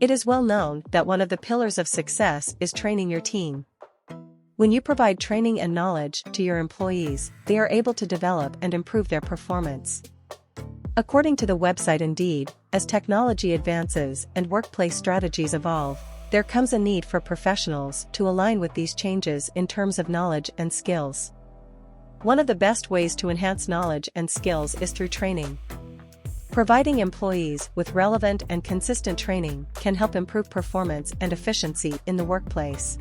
It is well known that one of the pillars of success is training your team. When you provide training and knowledge to your employees, they are able to develop and improve their performance. According to the website Indeed, as technology advances and workplace strategies evolve, there comes a need for professionals to align with these changes in terms of knowledge and skills. One of the best ways to enhance knowledge and skills is through training. Providing employees with relevant and consistent training can help improve performance and efficiency in the workplace.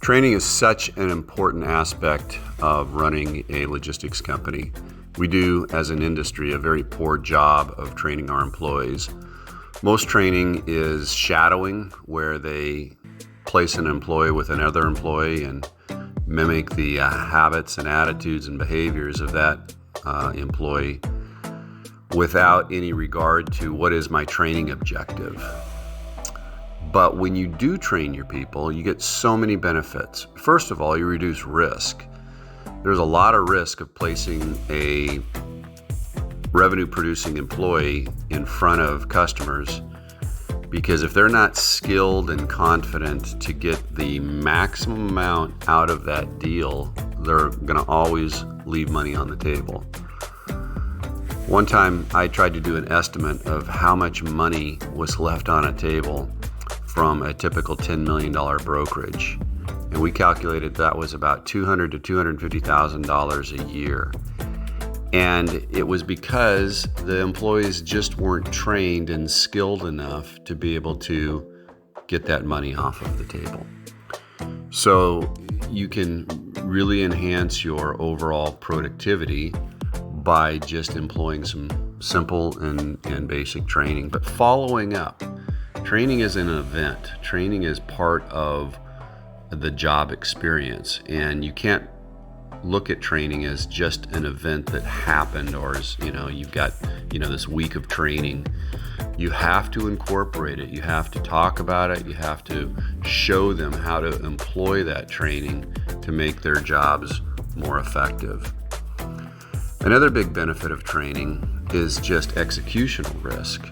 Training is such an important aspect of running a logistics company. We do, as an industry, a very poor job of training our employees. Most training is shadowing, where they place an employee with another employee and mimic the habits and attitudes and behaviors of that employee without any regard to what is my training objective. But when you do train your people, you get so many benefits. First of all, you reduce risk. There's a lot of risk of placing a revenue-producing employee in front of customers, because if they're not skilled and confident to get the maximum amount out of that deal, they're going to always leave money on the table. One time I tried to do an estimate of how much money was left on a table from a typical $10 million brokerage. And we calculated that was about $200,000 to $250,000 a year. And it was because the employees just weren't trained and skilled enough to be able to get that money off of the table. So you can really enhance your overall productivity by just employing some simple and basic training. But following up, training is an event. Training is part of the job experience, and you can't look at training as just an event that happened, or as, you've got, this week of training. You have to incorporate it. You have to talk about it. You have to show them how to employ that training to make their jobs more effective. Another big benefit of training is just executional risk.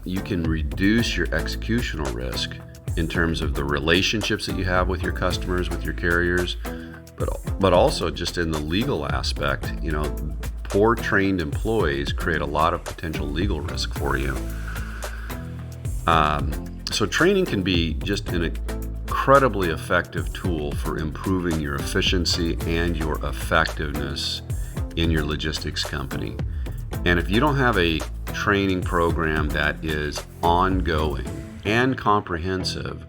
You can reduce your executional risk in terms of the relationships that you have with your customers, with your carriers, but also just in the legal aspect. Poor trained employees create a lot of potential legal risk for you. So training can be just an incredibly effective tool for improving your efficiency and your effectiveness in your logistics company. And if you don't have a training program that is ongoing and comprehensive,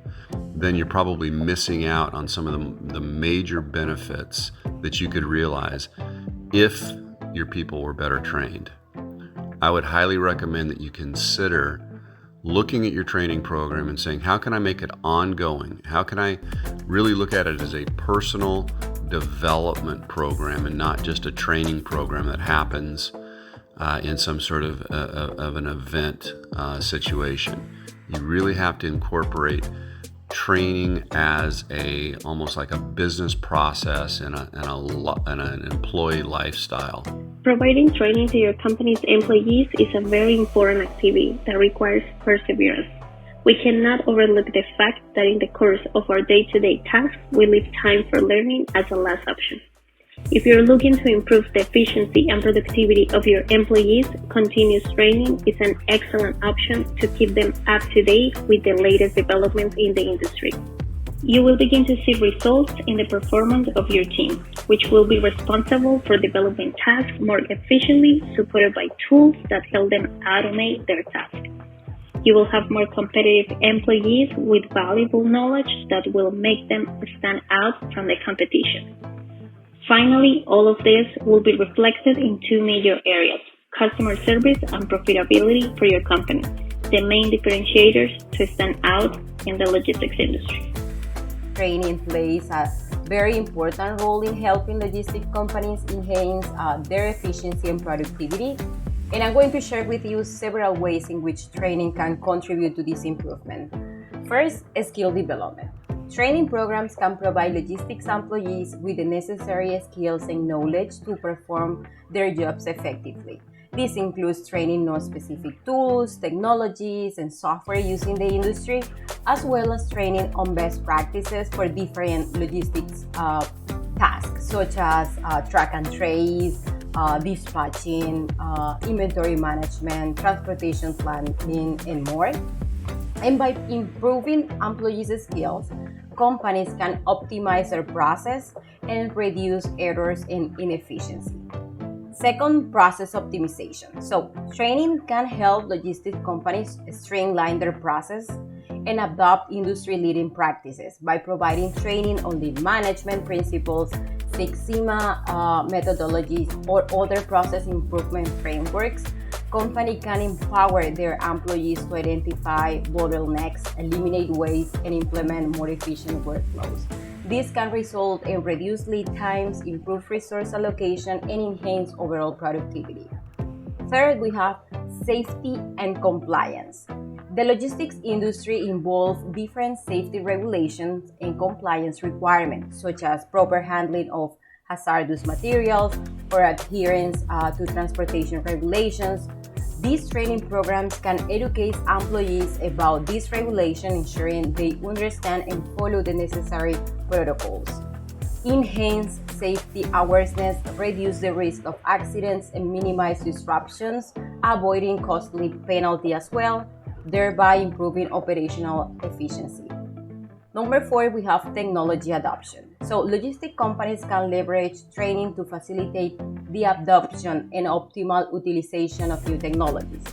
then you're probably missing out on some of the major benefits that you could realize if your people were better trained. I would highly recommend that you consider looking at your training program and saying, how can I make it ongoing? How can I really look at it as a personal development program and not just a training program that happens in some sort of an event situation? You really have to incorporate training as almost like a business process and an employee lifestyle. Providing training to your company's employees is a very important activity that requires perseverance. We cannot overlook the fact that in the course of our day-to-day tasks, we leave time for learning as a last option. If you're looking to improve the efficiency and productivity of your employees, continuous training is an excellent option to keep them up to date with the latest developments in the industry. You will begin to see results in the performance of your team, which will be responsible for developing tasks more efficiently, supported by tools that help them automate their tasks. You will have more competitive employees with valuable knowledge that will make them stand out from the competition. Finally, all of this will be reflected in two major areas: customer service and profitability for your company, the main differentiators to stand out in the logistics industry. Training plays a very important role in helping logistics companies enhance their efficiency and productivity. And I'm going to share with you several ways in which training can contribute to this improvement. First, skill development. Training programs can provide logistics employees with the necessary skills and knowledge to perform their jobs effectively. This includes training on specific tools, technologies, and software used in the industry, as well as training on best practices for different logistics tasks, such as track and trace, dispatching, inventory management, transportation planning, and more. And by improving employees' skills, companies can optimize their process and reduce errors and inefficiency. Second, process optimization. So, training can help logistics companies streamline their process and adopt industry-leading practices by providing training on lean management principles, Six Sigma methodologies, or other process improvement frameworks. Companies can empower their employees to identify bottlenecks, eliminate waste, and implement more efficient workflows. This can result in reduced lead times, improved resource allocation, and enhanced overall productivity. Third, we have safety and compliance. The logistics industry involves different safety regulations and compliance requirements, such as proper handling of hazardous materials or adherence to transportation regulations. These training programs can educate employees about these regulations, ensuring they understand and follow the necessary protocols. Enhance safety awareness, reduce the risk of accidents, and minimize disruptions, avoiding costly penalty as well, thereby improving operational efficiency. Number 4, we have technology adoption. So logistic companies can leverage training to facilitate the adoption and optimal utilization of new technologies.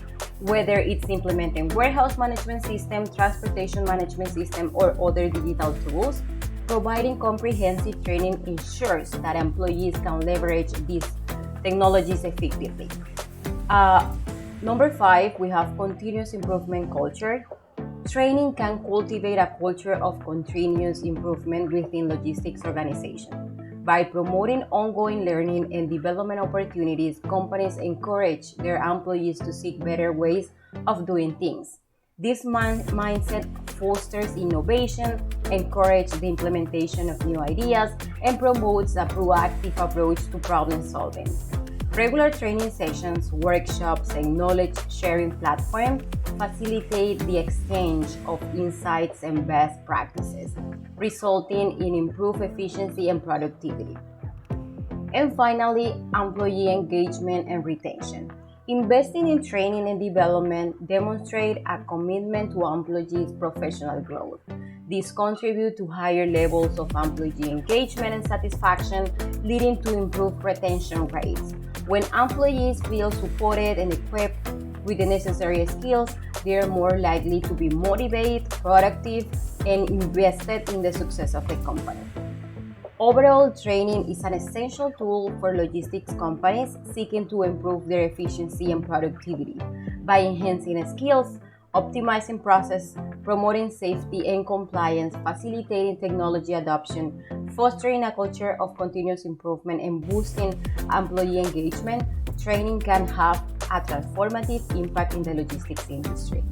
Whether it's implementing warehouse management system, transportation management system, or other digital tools, providing comprehensive training ensures that employees can leverage these technologies effectively. Number 5, we have continuous improvement culture. Training can cultivate a culture of continuous improvement within logistics organizations. By promoting ongoing learning and development opportunities, companies encourage their employees to seek better ways of doing things. This mindset fosters innovation, encourages the implementation of new ideas, and promotes a proactive approach to problem solving. Regular training sessions, workshops, and knowledge-sharing platforms facilitate the exchange of insights and best practices, resulting in improved efficiency and productivity. And finally, employee engagement and retention. Investing in training and development demonstrates a commitment to employees' professional growth. This contributes to higher levels of employee engagement and satisfaction, leading to improved retention rates. When employees feel supported and equipped with the necessary skills, they are more likely to be motivated, productive, and invested in the success of the company. Overall, training is an essential tool for logistics companies seeking to improve their efficiency and productivity by enhancing skills, optimizing process, promoting safety and compliance, facilitating technology adoption, fostering a culture of continuous improvement, and boosting employee engagement. Training can have a transformative impact in the logistics industry.